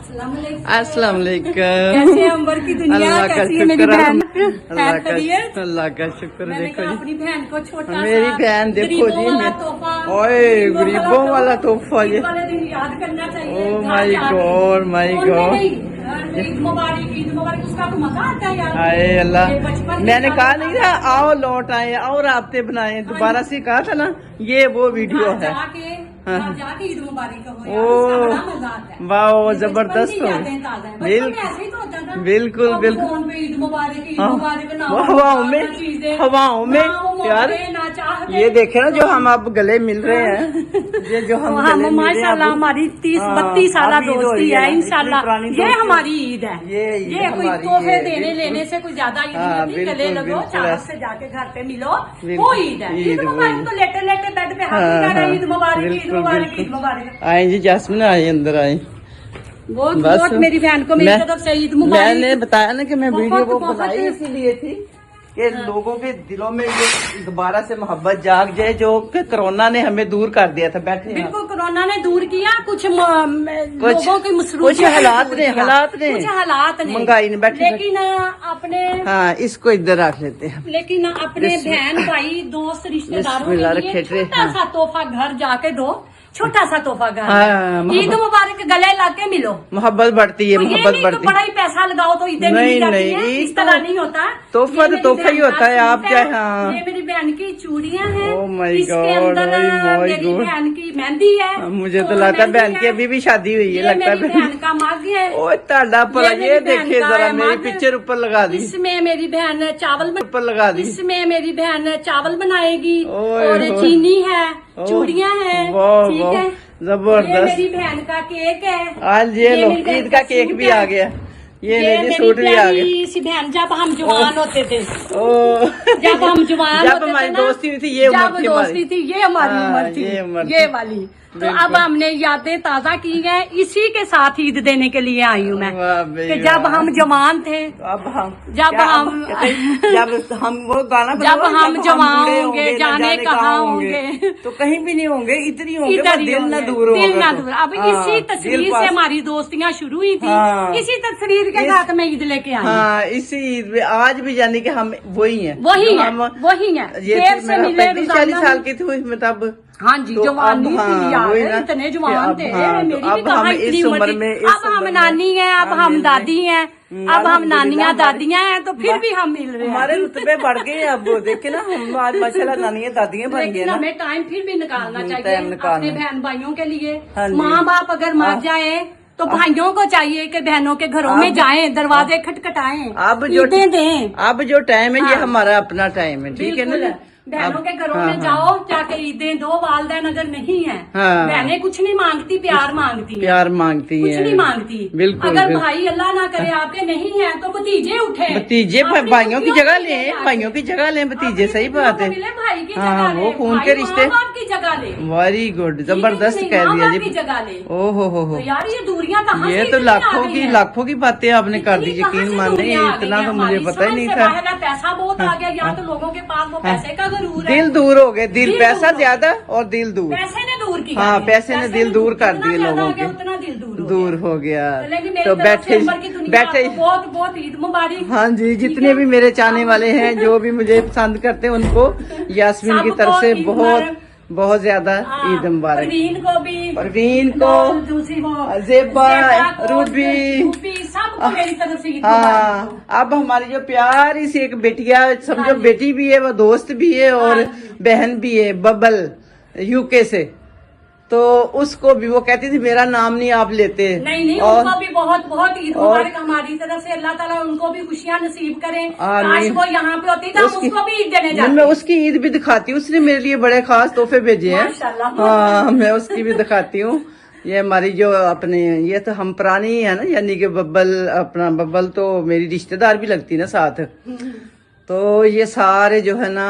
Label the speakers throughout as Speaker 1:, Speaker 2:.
Speaker 1: अस्सलाम वालेकुम।
Speaker 2: कैसे है अंबर की दुनिया,
Speaker 1: अल्लाह का
Speaker 2: कैसी है मेरी
Speaker 1: शुक्र है।
Speaker 2: बहन?
Speaker 1: अल्लाह का शुक्र।
Speaker 2: मैंने
Speaker 1: देखो
Speaker 2: कहा
Speaker 1: जी
Speaker 2: अपनी बहन को छोटा
Speaker 1: मेरी
Speaker 2: सा
Speaker 1: बहन देखो
Speaker 2: गरीबों
Speaker 1: जी
Speaker 2: वाला तोहफा,
Speaker 1: ओए गरीबों वाला तोहफा
Speaker 2: ईद
Speaker 1: ये
Speaker 2: वाले दिन याद करना चाहिए।
Speaker 1: ओ
Speaker 2: घर
Speaker 1: माय
Speaker 2: जाके।
Speaker 1: गॉड माय
Speaker 2: फोन में
Speaker 1: गॉड।
Speaker 2: नहीं, ईद मुबारक, ईद मुबारक, उसका तो मजा आता है यार।
Speaker 1: आए अल्लाह,
Speaker 2: ये बचपन के
Speaker 1: मैंने कहा
Speaker 2: सालों
Speaker 1: नहीं
Speaker 2: का
Speaker 1: था आओ लौट आए और राब्ते बनाए, दोबारा से कहा था ना, ये वो वीडियो
Speaker 2: घर
Speaker 1: है।
Speaker 2: घर जाके ईद मुबारक हो यार,
Speaker 1: ओ,
Speaker 2: उसका बड़ा मजा आता है।
Speaker 1: वाह
Speaker 2: ये
Speaker 1: जबरदस्त
Speaker 2: बचपन
Speaker 1: हो।
Speaker 2: की यादें ताज़ा हैं। बचपन में ऐसे ही तो होता था।
Speaker 1: बिल्कुल
Speaker 2: अब
Speaker 1: बिल्कुल।
Speaker 2: फोन पे ईद मुबारक, ईद
Speaker 1: हाँ,
Speaker 2: मुबारक ना
Speaker 1: हवाओं में,
Speaker 2: चीजें,
Speaker 1: हवाओं में
Speaker 2: ना
Speaker 1: यार
Speaker 2: मौके, ना चाहते।
Speaker 1: ये देखे ना जो हम अब गले मिल रहे हैं, ये जो हम गले मिल रहे हैं
Speaker 2: माशाल्लाह
Speaker 1: अब-
Speaker 2: हमारी 30-32
Speaker 1: हाँ,
Speaker 2: साल
Speaker 1: अब ईद हो
Speaker 2: दोस्ती
Speaker 1: रही
Speaker 2: है
Speaker 1: ना,
Speaker 2: इंशाल्लाह।
Speaker 1: इतनी पुरानी
Speaker 2: ये
Speaker 1: दोस्ती
Speaker 2: हमारी ईद है।
Speaker 1: ये ईद
Speaker 2: ये कोई
Speaker 1: हमारी
Speaker 2: तोहफे
Speaker 1: है,
Speaker 2: देने
Speaker 1: बिल्कुल।
Speaker 2: लेने से कुछ ज्यादा ईद नहीं
Speaker 1: हाँ,
Speaker 2: होती। गले
Speaker 1: बिल्कुल,
Speaker 2: लगो,
Speaker 1: बिल्कुल
Speaker 2: चादर
Speaker 1: ऐसे।
Speaker 2: से जाके घर पे मिलो,
Speaker 1: बिल्कुल,
Speaker 2: वो ईद है।
Speaker 1: ईद
Speaker 2: ईद मुबारक
Speaker 1: वही।
Speaker 2: तो लेटे लेटे बेड पे हाथ
Speaker 1: हाँ,
Speaker 2: लगा रहे,
Speaker 1: हाँ,
Speaker 2: ईद मुबारक, ईद
Speaker 1: बिल्कुल,
Speaker 2: मुबारक,
Speaker 1: बिल्कुल।
Speaker 2: ईद मुबारक।
Speaker 1: आए जी जैस्मिन आए, अंदर आए।
Speaker 2: बहुत
Speaker 1: बस
Speaker 2: बहुत मेरी बहन को मेरी तरफ से ईद मुबारक।
Speaker 1: मैंने बताया ना कि मैं
Speaker 2: बहुत,
Speaker 1: वीडियो को
Speaker 2: बहुत।
Speaker 1: बनाई इसीलिए थी कि लोगों के दिलों में ये दोबारा से मोहब्बत जाग जाए, जो कि कोरोना ने हमें दूर कर दिया था। बैठे हैं।
Speaker 2: बिल्कुल कोरोना ने दूर किया, कुछ लोगों की मसरूफियत
Speaker 1: कुछ हालात ने
Speaker 2: कुछ हालात ने
Speaker 1: महंगाई ने बैठे
Speaker 2: लेकिन अपने
Speaker 1: हाँ इसको इधर रख लेते हैं।
Speaker 2: लेकिन अपने बहन भाई दोस्त रिश्तेदारों
Speaker 1: बिस्मिल्लाह
Speaker 2: के लिए
Speaker 1: रखे थे,
Speaker 2: छोटा सा तोहफा घर जाके दो, छोटा सा तोहफा घर।
Speaker 1: हाँ,
Speaker 2: ईद मुबारक गले लाके मिलो।
Speaker 1: मोहब्बत बढ़ती है,
Speaker 2: तो ये
Speaker 1: मोहब्बत
Speaker 2: नहीं कि
Speaker 1: बढ़ती
Speaker 2: बड़ा ही पैसा लगाओ तो ईदें
Speaker 1: नहीं,
Speaker 2: मिल जाती
Speaker 1: नहीं,
Speaker 2: हैं,
Speaker 1: ईद
Speaker 2: इस तरह
Speaker 1: तो
Speaker 2: नहीं होता।
Speaker 1: तोहफा
Speaker 2: ये
Speaker 1: तो
Speaker 2: मेरी
Speaker 1: तोहफा ही
Speaker 2: बहन
Speaker 1: होता है,
Speaker 2: का
Speaker 1: आप
Speaker 2: सूट
Speaker 1: चाहे हाँ।
Speaker 2: ये मेरी बहन की चूड़ियां हैं।
Speaker 1: Oh my
Speaker 2: इसके
Speaker 1: God,
Speaker 2: अंदर
Speaker 1: oh my
Speaker 2: मेरी
Speaker 1: God।
Speaker 2: बहन की मेहंदी है।
Speaker 1: मुझे तो
Speaker 2: और
Speaker 1: लगता है
Speaker 2: मेहंदी
Speaker 1: बहन की
Speaker 2: है।
Speaker 1: अभी भी शादी हुई है,
Speaker 2: ये
Speaker 1: लगता
Speaker 2: मेरी
Speaker 1: है
Speaker 2: बहन का मग है।
Speaker 1: ओ ताड़ा पर
Speaker 2: मेरी
Speaker 1: ये
Speaker 2: बहन
Speaker 1: देखिए
Speaker 2: का
Speaker 1: जरा
Speaker 2: है
Speaker 1: मेरी
Speaker 2: मग।
Speaker 1: पिक्चर ऊपर लगा दी,
Speaker 2: इसमें मेरी बहन चावल
Speaker 1: ऊपर लगा दी।
Speaker 2: इसमें मेरी बहन चावल बनाएगी
Speaker 1: ओए
Speaker 2: और
Speaker 1: होए।
Speaker 2: चीनी है,
Speaker 1: ओह,
Speaker 2: चूड़ियां हैं।
Speaker 1: वाह,
Speaker 2: ठीक
Speaker 1: वाह,
Speaker 2: है,
Speaker 1: जबरदस्त।
Speaker 2: ये मेरी बहन का केक है।
Speaker 1: आज ये लो
Speaker 2: मेरी बहन
Speaker 1: ईद का केक
Speaker 2: सूट
Speaker 1: भी
Speaker 2: है।
Speaker 1: आ गया, ये ले जी
Speaker 2: मेरी
Speaker 1: सूट भी आ गया।
Speaker 2: प्यारी सी बहन, जब हम जवान होते थे,
Speaker 1: ओ
Speaker 2: जब हम जवान
Speaker 1: जब
Speaker 2: होते
Speaker 1: हमारी
Speaker 2: थे ना,
Speaker 1: दोस्ती हुई थी ये उम्र
Speaker 2: जब
Speaker 1: थी
Speaker 2: दोस्ती
Speaker 1: हमारी।
Speaker 2: थी ये हमारी
Speaker 1: हाँ,
Speaker 2: उम्र थी,
Speaker 1: ये उम्र
Speaker 2: ये
Speaker 1: थी।
Speaker 2: वाली। तो
Speaker 1: बिल्कुल।
Speaker 2: अब हमने यादें ताजा की हैं, इसी के साथ ईद देने के लिए आई हूँ मैं।
Speaker 1: वाह भाई
Speaker 2: कि जब
Speaker 1: वाह।
Speaker 2: हम जवान थे,
Speaker 1: अब हम
Speaker 2: जब
Speaker 1: क्या
Speaker 2: हम
Speaker 1: जब हम वो गाना
Speaker 2: जब
Speaker 1: बनाओ,
Speaker 2: हम जवान
Speaker 1: बूढ़े
Speaker 2: होंगे,
Speaker 1: ना
Speaker 2: जाने कहाँ होंगे।
Speaker 1: तो कहीं भी नहीं होंगे, इधर ही होंगे,
Speaker 2: इधर
Speaker 1: पर
Speaker 2: ही
Speaker 1: दिल ना
Speaker 2: होंगे,
Speaker 1: दूर होगा।
Speaker 2: दिल ना
Speaker 1: तो।
Speaker 2: दूर। अब
Speaker 1: हाँ,
Speaker 2: इसी
Speaker 1: दिल
Speaker 2: तस्वीर
Speaker 1: पास।
Speaker 2: से हमारी दोस्तियां शुरू हुई थी।
Speaker 1: हाँ।
Speaker 2: इसी तस्वीर के साथ मैं ईद लेके आई।
Speaker 1: हाँ इसी ईद में आज भी यानी कि हम वही हैं,
Speaker 2: वही
Speaker 1: जो
Speaker 2: है,
Speaker 1: हम
Speaker 2: वही है।
Speaker 1: ये
Speaker 2: देर से मिले
Speaker 1: 35-40
Speaker 2: रोजाना।
Speaker 1: साल की थी उसमें तब।
Speaker 2: हाँ जी,
Speaker 1: तो
Speaker 2: जवानी
Speaker 1: अब
Speaker 2: थी
Speaker 1: हाँ,
Speaker 2: यार,
Speaker 1: वही ना
Speaker 2: इतने
Speaker 1: कि
Speaker 2: जवान
Speaker 1: अब
Speaker 2: थे।
Speaker 1: हाँ, तो
Speaker 2: मेरी भी
Speaker 1: अब
Speaker 2: कहाँ
Speaker 1: हम
Speaker 2: इतनी
Speaker 1: इस
Speaker 2: उम्र
Speaker 1: उम्र
Speaker 2: थी।
Speaker 1: में
Speaker 2: अब हम नानी हैं, अब हम दादी हैं, अब हम नानियाँ दादियाँ हैं, तो फिर भी हम मिल रहे हैं।
Speaker 1: हमारे रुतबे बढ़ गए अब देखे ना, हम आज माशाल्लाह नानियाँ दादियाँ बन गए
Speaker 2: लेकिन
Speaker 1: ना।
Speaker 2: हमें टाइम फिर भी निकालना
Speaker 1: टाइम
Speaker 2: चाहिए
Speaker 1: निकालना।
Speaker 2: अपने बहन भाइयों के लिए।
Speaker 1: हाँ जी।
Speaker 2: माँ बाप अगर मर जाए तो भाइयों को चाहिए कि बहनों के घरों में जाएं, दरवाजे खटखटाएं,
Speaker 1: अब जो
Speaker 2: ईदें दें।
Speaker 1: अब जो टाइम है ये
Speaker 2: हाँ।
Speaker 1: हमारा अपना टाइम है, ठीक है ना।
Speaker 2: बिल्कुल। बहनों के घरों
Speaker 1: हाँ,
Speaker 2: में जाओ, जाके ईदें दो। वालदैन अगर नहीं है,
Speaker 1: हाँ।
Speaker 2: बहनें कुछ नहीं मांगती, प्यार मांगती है।
Speaker 1: प्यार मांगती
Speaker 2: कुछ
Speaker 1: है,
Speaker 2: नहीं मांगती।
Speaker 1: बिल्कुल
Speaker 2: अगर
Speaker 1: बिल्कुल।
Speaker 2: भाई अल्लाह ना करे आपके नहीं है तो भतीजे उठे,
Speaker 1: भतीजे
Speaker 2: अपनी
Speaker 1: भाइयों की
Speaker 2: फुफियों
Speaker 1: जगह
Speaker 2: को
Speaker 1: ले,
Speaker 2: जाके।
Speaker 1: भाइयों की जगह ले भतीजे,
Speaker 2: अपनी
Speaker 1: सही
Speaker 2: फुफियों
Speaker 1: बात
Speaker 2: को
Speaker 1: है।
Speaker 2: मिले भाई की
Speaker 1: हाँ,
Speaker 2: जगह
Speaker 1: वो
Speaker 2: ले,
Speaker 1: खून
Speaker 2: भाई
Speaker 1: के रिश्ते।
Speaker 2: माँ बाप की जगह ले,
Speaker 1: वेरी गुड, जबरदस्त
Speaker 2: ठीक है,
Speaker 1: कह
Speaker 2: माँ
Speaker 1: दिया
Speaker 2: बाप की
Speaker 1: जी।
Speaker 2: जगह ले।
Speaker 1: ओ हो
Speaker 2: तो यार ये दूरियां कहाँ
Speaker 1: ये
Speaker 2: से
Speaker 1: तो
Speaker 2: इतनी आ
Speaker 1: लाखों
Speaker 2: गई
Speaker 1: की
Speaker 2: हैं?
Speaker 1: लाखों की बातें आपने कर दी,
Speaker 2: इतनी कहाँ
Speaker 1: यकीन
Speaker 2: से
Speaker 1: माने
Speaker 2: दूरियां आ गई
Speaker 1: इतना
Speaker 2: हैं
Speaker 1: तो मुझे
Speaker 2: हमारी?
Speaker 1: पता ही
Speaker 2: समझ
Speaker 1: नहीं
Speaker 2: से
Speaker 1: था।
Speaker 2: बाहर है, पैसा बहुत आ गया, या तो लोगों के पास वो पैसे का गरूर है।
Speaker 1: दिल दूर हो गए, दिल
Speaker 2: दिल
Speaker 1: पैसा
Speaker 2: दूर हो
Speaker 1: ज्यादा और दिल दूर।
Speaker 2: पैसे ने दूर किया
Speaker 1: हाँ
Speaker 2: है।
Speaker 1: पैसे ने दिल दूर कर
Speaker 2: जितना
Speaker 1: दिए
Speaker 2: ज्यादा
Speaker 1: लोगों
Speaker 2: आ गया,
Speaker 1: के,
Speaker 2: उतना दिल
Speaker 1: दूर हो गया।
Speaker 2: लेकिन मेरी
Speaker 1: तो
Speaker 2: तरफ से
Speaker 1: बैठे
Speaker 2: अंबर की दुनिया
Speaker 1: बैठे
Speaker 2: आपको बहुत बहुत ईद मुबारक।
Speaker 1: हाँ जी, जितने भी मेरे चाहने वाले हैं, जो भी मुझे पसंद करते हैं, उनको यास्मीन की तरफ से
Speaker 2: सबको ईद
Speaker 1: बहुत
Speaker 2: मुबारक।
Speaker 1: बहुत ज्यादा
Speaker 2: हाँ,
Speaker 1: ईद मुबारक।
Speaker 2: परवीन को भी,
Speaker 1: परवीन को,
Speaker 2: दूसरी वो
Speaker 1: ज़ेबा,
Speaker 2: को,
Speaker 1: रूबी,
Speaker 2: सबको मेरी तरफ से ईद मुबारक।
Speaker 1: हाँ अब हमारी जो प्यारी सी एक बेटिया, समझो बेटी भी है, वो दोस्त भी है और बहन भी है, बबल यूके से। तो उसको भी वो कहती थी मेरा नाम नहीं आप लेते।
Speaker 2: नहीं
Speaker 1: और
Speaker 2: उनको भी बहुत बहुत ईद मुबारक हमारी तरफ से। अल्लाह ताला उनको भी खुशियां नसीब करें। काश वो यहाँ पे होती तो हम उसको भी ईद देने जाते।
Speaker 1: मैं उसकी ईद भी दिखाती हूँ, उसने मेरे लिए बड़े खास तोहफे भेजे हैं।
Speaker 2: माशाल्लाह।
Speaker 1: हाँ मैं उसकी भी दिखाती हूँ। ये हमारी जो अपने ये तो हम पुरानी है ना, यानी कि बब्बल, अपना बब्बल तो मेरी रिश्तेदार भी लगती ना साथ। तो ये सारे जो है ना,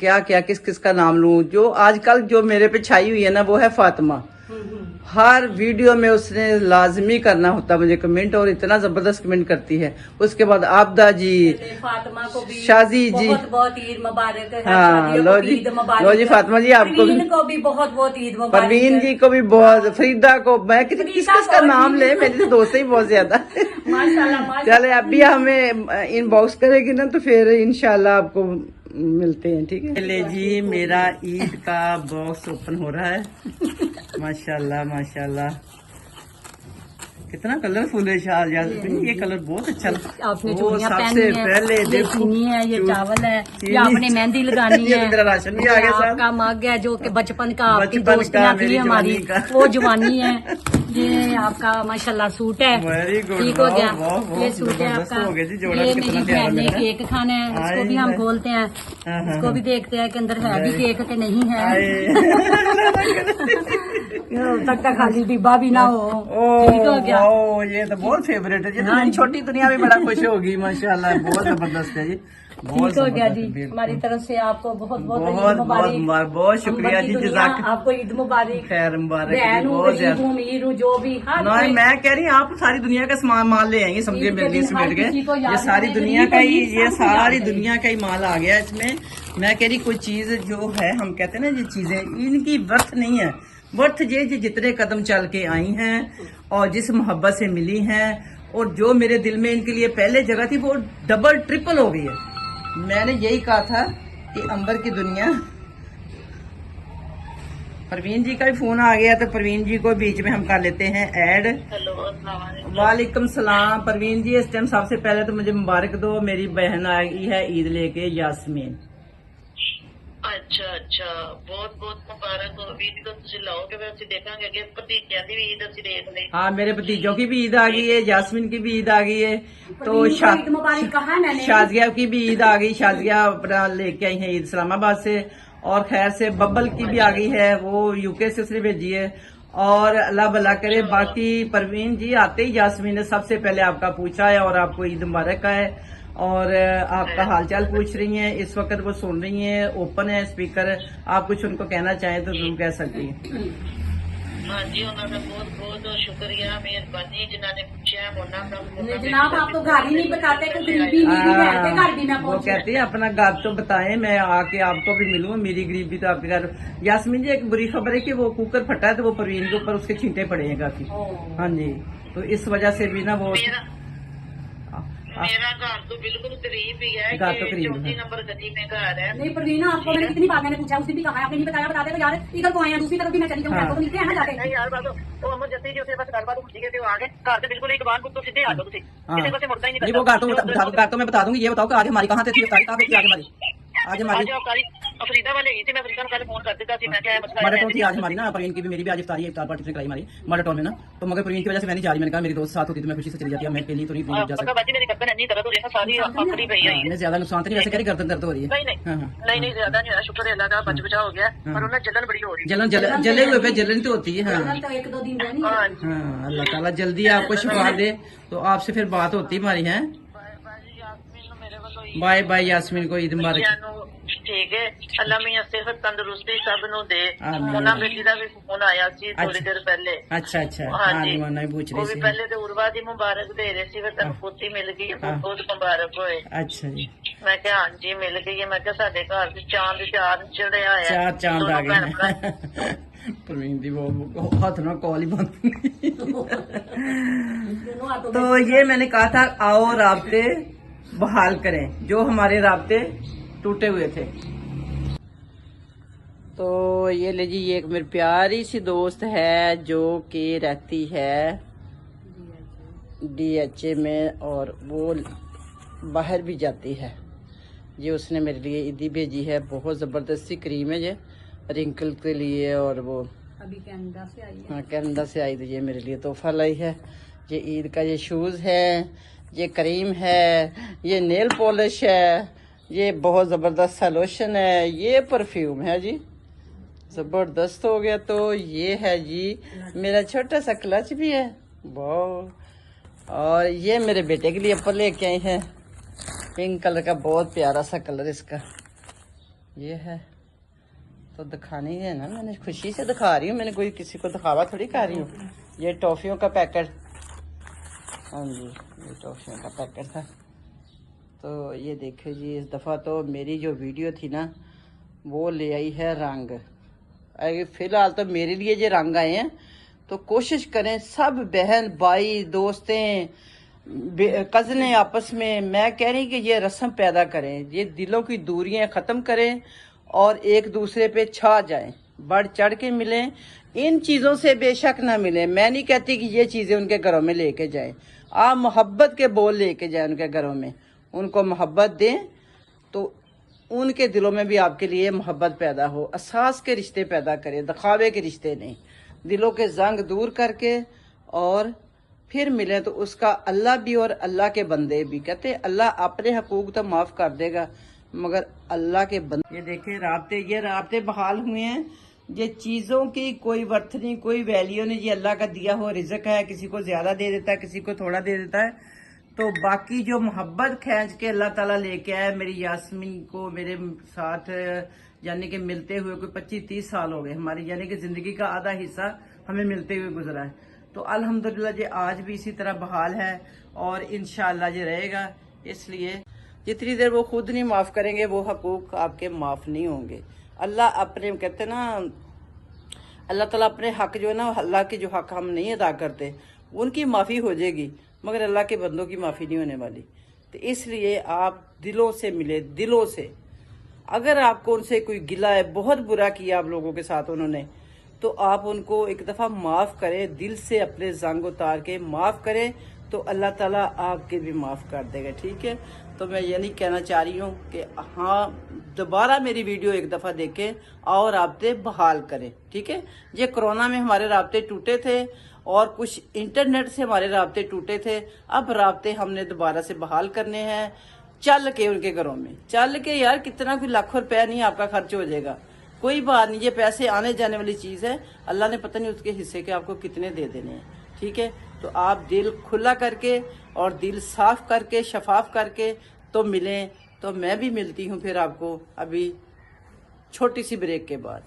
Speaker 1: क्या क्या किस किस का नाम लूं, जो आजकल जो मेरे पे छाई हुई है ना, वो है फातिमा। हर वीडियो में उसने लाजमी करना होता मुझे कमेंट, और इतना जबरदस्त कमेंट करती है। उसके बाद आबदा जी,
Speaker 2: फातिमा को भी
Speaker 1: शाजी जी,
Speaker 2: बहुत बहुत ईद मुबारक है।
Speaker 1: हाँ, लो जी, लो जी फातिमा जी, आपको भी,
Speaker 2: परवीन को भी बहुत बहुत ईद मुबारक।
Speaker 1: परवीन जी को भी बहुत, फरीदा को, मैं किस किसका नाम ले, मेरी तो दोस्त ही बहुत ज्यादा।
Speaker 2: माशाल्लाह
Speaker 1: चले अभी हमें इनबॉक्स करेगी ना तो फिर इंशाल्लाह आपको मिलते हैं, ठीक है। ले जी, मेरा ईद का बॉक्स ओपन हो रहा है। माशाल्लाह माशाल्लाह, कितना कलरफुल है शाल यार, ये कलर बहुत अच्छा लगता
Speaker 2: आपने
Speaker 1: है।
Speaker 2: चूड़ियां
Speaker 1: सबसे
Speaker 2: पहनी है,
Speaker 1: पहले
Speaker 2: ये
Speaker 1: देखो
Speaker 2: चीनी है, ये चावल है, ये
Speaker 1: चीनी,
Speaker 2: आपने मेहंदी लगानी
Speaker 1: ये
Speaker 2: है,
Speaker 1: तेरा राशन भी आ गया साहब।
Speaker 2: आपका मग है जो कि बचपन का आपकी
Speaker 1: बचपन
Speaker 2: दोस्तियां
Speaker 1: का,
Speaker 2: थी
Speaker 1: मेरी
Speaker 2: हमारी,
Speaker 1: जवानी का।
Speaker 2: वो जवानी है। ये आपका माशाल्लाह सूट है,
Speaker 1: वेरी गुड,
Speaker 2: ठीक हो गया।
Speaker 1: वाह, वाह,
Speaker 2: ये सूट है
Speaker 1: जबरदस्त
Speaker 2: आपका।
Speaker 1: हो गया जी, जोड़ा
Speaker 2: ये
Speaker 1: कितना
Speaker 2: मेरी
Speaker 1: प्यारा
Speaker 2: बहन ने
Speaker 1: लग रहा है।
Speaker 2: केक खाना है, इसको भी हम खोलते हैं, इसको भी देखते हैं कि अंदर है भी केक के नहीं है। तक का खाली डिब्बा भी ना हो, ठीक हो गया।
Speaker 1: ओ, ये तो बहुत फेवरेट है, ये तो मेरी छोटी दुनिया में बड़ा खुश होगी। माशाल्लाह, बहुत जबरदस्त है जी, बहुत
Speaker 2: ठीक हो गया जी।
Speaker 1: जबरदस्त,
Speaker 2: हमारी तरफ से आपको बहुत बहुत
Speaker 1: बहुत
Speaker 2: ईद
Speaker 1: बहुत
Speaker 2: मुबारक।
Speaker 1: मुबारक, बहुत शुक्रिया जी, जज़ाक
Speaker 2: आपको ईद मुबारक।
Speaker 1: खैर मुबारक जी,
Speaker 2: बहन हूँ,
Speaker 1: बहुत
Speaker 2: गरीब
Speaker 1: ज्यादा।
Speaker 2: हूँ, अमीर हूँ, जो भी हर
Speaker 1: नहीं,
Speaker 2: कोई-
Speaker 1: मैं कह रही हूँ आप सारी दुनिया का सामान माल ले आएंगे, समझे
Speaker 2: ईद के
Speaker 1: मेरे लिए
Speaker 2: दिन हर
Speaker 1: समेट के।
Speaker 2: किसी को याद
Speaker 1: ये सारी
Speaker 2: रखना है,
Speaker 1: दुनिया का ही,
Speaker 2: गरीब
Speaker 1: ये
Speaker 2: सबको याद
Speaker 1: सारी
Speaker 2: करें।
Speaker 1: दुनिया का ही माल आ गया इसमें। मैं कह रही कोई चीज जो है, हम कहते हैं ना, ये चीजें इनकी वर्थ नहीं है। वर्थ ये जितने कदम चल के आई हैं और जिस मोहब्बत से मिली हैं, और जो मेरे दिल में इनके लिए पहले जगह थी वो डबल ट्रिपल हो गई है। मैंने यही कहा था कि अंबर की दुनिया। परवीन जी का भी फोन आ गया, तो परवीन जी को बीच में हम कर लेते हैं ऐड। वालेकुम सलाम परवीन जी, इस टाइम सबसे पहले तो मुझे मुबारक दो, मेरी बहन आई है ईद लेके, यास्मीन।
Speaker 3: अच्छा अच्छा, बहुत बहुत मुबारक हो। ईद को ਤੁਸੀਂ ਲਾਓਗੇ ਫਿਰ ਅਸੀਂ ਦੇਖਾਂਗੇ ਅੱਗੇ ਭਤੀਜਿਆਂ ਦੀ ਵੀ ਈਦ ਅਸੀਂ ਦੇਖ ਲਈ।
Speaker 1: हाँ, मेरे भतीजों की भी ईद आ गई है, यास्मीन की भी ईद आ गई है, तो
Speaker 2: ईद मुबारक कहा मैंने।
Speaker 1: शाजिया की भी ईद आ गई। शाजिया अपना लेके आई है ईद इस्लामाबाद से, और खैर से बब्बल की भी आ गई है, वो यूके से उसने भेजी है। और अल्लाह भला करे, बाकी परवीन जी आते ही यास्मीन ने सबसे पहले आपका पूछा है और आपको ईद मुबारक का है, और आपका हालचाल पूछ रही हैं। इस वक्त वो सुन रही हैं, ओपन है स्पीकर, आप कुछ उनको कहना चाहें तो जरूर कह सकती हैं।
Speaker 3: हाँ जी, उन्होंने बहुत बहुत शुक्रिया, मेहरबानी जिन्होंने पूछा है। मोना
Speaker 2: जनाब आप तो घर ही नहीं बताते कि गरीबी मेरी है, तो घर भी मैं
Speaker 1: वो
Speaker 2: पहुंच।
Speaker 1: कहती है अपना घर तो बताएं, मैं आके आपको भी मिलूं, मेरी गरीबी तो आपके घर। यास्मीन जी, एक बुरी खबर है कि वो कुकर फटा है, तो वो परवीन के ऊपर उसके छींटे पड़े हैं काफी। हाँ जी, तो इस वजह से भी ना वो
Speaker 3: मेरा घर तो बिल्कुल करीब ही है,
Speaker 1: घर तो करीब है।
Speaker 3: 34 नंबर गली में घर है।
Speaker 2: नहीं परवीन, आपको मैंने कितनी बार मैंने पूछा, उसने भी कहा, आपने नहीं बताया, बताते तो यार इधर को आए हैं, दूसरी तरफ भी मैं चली जाऊँ, तो मिलते हैं ना जाके।
Speaker 3: नहीं यार, बात तो अमर जैसे ही उसे बस गलबात पूछी गई थी, वो आ गए घर से बिल्कुल एक बार तो सीधे आ जाओ तुसी, किसी को से मुड़ता ही नहीं।
Speaker 1: वो घर तो मैं बता दूंगी। ये बताओ कि आज हमारी कहाँ से थी अफ्तारी, कहाँ पे थी आज हमारी? आज हमारी
Speaker 3: अफरीदा वाले ही थी, मैं अफरीदा कल फोन कर देता थी, मैं क्या
Speaker 1: मर्डर टोन थी आज हमारी ना, परवीन की भी, मेरी भी आज इफ्तारी है, इफ्तार पार्टी उसने कराई हमारी मर्डर टोन में ना। तो मगर परवीन की वजह से मैं नहीं जा रही, मैंने कहा मेरी दोस्त साथ होती तो मैं खुशी से चली जाती है, मैं अकेली तो नहीं जा सकती।
Speaker 3: बाजी मेरी गर्दन नहीं दर्द हो रही है, सारी आखिरी भई है।
Speaker 1: नहीं ज्यादा नुकसान तो नहीं, वैसे कह रही गर्दन दर्द हो रही है।
Speaker 3: नहीं नहीं ज्यादा नहीं हो रहा, शुक्र है अल्लाह का, बच बचा हो गया, पर उन्हें जलन बड़ी हो रही है।
Speaker 1: जले हुए पे जलन तो होती है। हाँ
Speaker 2: तो एक दो दिन रहनी है।
Speaker 3: हाँ जी।
Speaker 1: हाँ, अल्लाह ताला जल्दी आपको शिफा दे। तो आपसे फिर बात होती हमारी है।
Speaker 3: बाजी यास्मीन ਨੂੰ ਮੇਰੇ ਵੱਲੋਂ ਈਦ
Speaker 1: बाय बाय यास्मीन को ईद मुबारक।
Speaker 3: ਨੂੰ ਠੀਕ ਹੈ, ਅੱਲਾ ਮੀਆਂ ਸਿਹਤ ਤੰਦਰੁਸਤੀ ਸਭ ਨੂੰ ਦੇ।
Speaker 1: ਆਮੀਨ।
Speaker 3: ਉਹਨਾਂ ਬੇਟੀ ਦਾ ਵੀ ਫੋਨ ਆਇਆ ਸੀ ਥੋੜੀ ਦੇਰ ਪਹਿਲੇ।
Speaker 1: अच्छा अच्छा,
Speaker 3: हाँ
Speaker 1: हाँ
Speaker 3: जी,
Speaker 1: नहीं पूछ
Speaker 3: ਉਹ
Speaker 1: रही
Speaker 3: ਵੀ
Speaker 1: थी।
Speaker 3: ਪਹਿਲੇ ਤੇ ਉਰਵਾ ਦੀ ਮੁਬਾਰਕ ਦੇ ਰਹੇ ਸੀ, ਫਿਰ ਤੈਨੂੰ ਪੋਤੀ ਮਿਲ ਗਈ, ਬਹੁਤ ਮੁਬਾਰਕ ਹੋਏ।
Speaker 1: अच्छा जी,
Speaker 3: ਮੈਂ ਕਿਹਾ ਹਾਂਜੀ ਮਿਲ ਗਈ ਹੈ, ਮੈਂ ਕਿਹਾ ਸਾਡੇ ਘਰ ਚ ਚਾਂਦ ਚੜਿਆ ਹੋਇਆ।
Speaker 1: चार चांद आ
Speaker 3: ਦੋਨੋਂ ਭੈਣ ਭਰਾ।
Speaker 1: गए। परवीन दी वो हाथ ना कॉल ही बंद।
Speaker 2: दोनों हाथों
Speaker 1: तो ये मैंने कहा था, आओ राब्ते बहाल करें, जो हमारे राब्ते टूटे हुए थे। तो ये ले जी, ये एक मेरी प्यारी सी दोस्त है जो कि रहती है DHA में, और वो बाहर भी जाती है। ये उसने मेरे लिए ईदी भेजी है, बहुत ज़बरदस्ती क्रीम है ये रिंकल के लिए, और वो
Speaker 2: अभी कनाडा से आई है।
Speaker 1: हाँ कनाडा से आई, तो ये मेरे लिए तोहफा लाई है। ये ईद का ये शूज़ है, ये क्रीम है, ये नेल पॉलिश है, ये बहुत ज़बरदस्त सा लोशन है, ये परफ्यूम है जी, ज़बरदस्त हो गया। तो ये है जी मेरा छोटा सा क्लच भी है, वाह। और ये मेरे बेटे के लिए ऊपर लेके आई है, पिंक कलर का, बहुत प्यारा सा कलर इसका ये है। तो दिखानी है ना, मैंने खुशी से दिखा रही हूँ, मैंने कोई किसी को दिखावा थोड़ी कर रही हूँ। ये टॉफियों का पैकेट, हाँ जी ये टॉफियों का पैकेट था। तो ये देखिए जी, इस दफ़ा तो मेरी जो वीडियो थी ना वो ले आई है रंग। फिलहाल तो मेरे लिए ये रंग आए हैं, तो कोशिश करें सब बहन भाई दोस्तें कज़नें आपस में, मैं कह रही कि ये रस्म पैदा करें, ये दिलों की दूरियां ख़त्म करें और एक दूसरे पे छा जाएं, बढ़ चढ़ के मिलें। इन चीज़ों से बेशक ना मिलें, मैं नहीं कहती कि ये चीज़ें उनके घरों में लेके जाएं, आप मोहब्बत के बोल लेके जाएं उनके घरों में, उनको मोहब्बत दें तो उनके दिलों में भी आपके लिए मोहब्बत पैदा हो। एहसास के रिश्ते पैदा करें, दिखावे के रिश्ते नहीं, दिलों के जंग दूर करके और फिर मिले तो उसका अल्लाह भी और अल्लाह के बंदे भी, कहते अल्लाह अपने हकूक तो माफ कर देगा मगर अल्लाह के बंदे। ये देखे ये राब्ते बहाल हुए हैं, ये चीज़ों की कोई वर्थ नहीं, कोई वैल्यू नहीं, ये अल्लाह का दिया हुआ रिज़्क है, किसी को ज़्यादा दे देता है, किसी को थोड़ा दे देता है। तो बाकी जो मोहब्बत खींच के अल्लाह ताला लेके आया, मेरी यास्मीन को मेरे साथ यानी कि मिलते हुए कोई 25-30 साल हो गए हमारी, यानी कि ज़िंदगी का आधा हिस्सा हमें मिलते हुए गुजरा है। तो अल्हम्दुलिल्लाह ये आज भी इसी तरह बहाल है और इंशाअल्लाह ये रहेगा। इसलिए जितनी देर वो खुद नहीं माफ़ करेंगे वो हकूक आपके माफ़ नहीं होंगे। अल्लाह अपने कहते ना, अल्लाह ताला अपने हक जो है ना, अल्लाह के जो हक हम नहीं अदा करते उनकी माफ़ी हो जाएगी मगर अल्लाह के बंदों की माफ़ी नहीं होने वाली। तो इसलिए आप दिलों से मिले, दिलों से। अगर आपको उनसे कोई गिला है, बहुत बुरा किया आप लोगों के साथ उन्होंने, तो आप उनको एक दफ़ा माफ़ करें, दिल से अपने जंग उतार के माफ़ करें तो अल्लाह ताला आपके भी माफ़ कर देगा। ठीक है, तो मैं ये नहीं कहना चाह रही हूँ कि हाँ दोबारा मेरी वीडियो एक दफ़ा देखें और राब्ते बहाल करें। ठीक है, ये कोरोना में हमारे राब्ते टूटे थे और कुछ इंटरनेट से हमारे राब्ते टूटे थे, अब राब्ते हमने दोबारा से बहाल करने हैं, चल के उनके घरों में चल के। यार कितना कोई लाखों रुपया नहीं आपका खर्च हो जाएगा, कोई बात नहीं, ये पैसे आने जाने वाली चीज़ है, अल्लाह ने पता नहीं उसके हिस्से के आपको कितने दे देने हैं। ठीक है, तो आप दिल खुला करके और दिल साफ करके शफाफ करके तो मिलें। तो मैं भी मिलती हूँ फिर आपको अभी छोटी सी ब्रेक के बाद।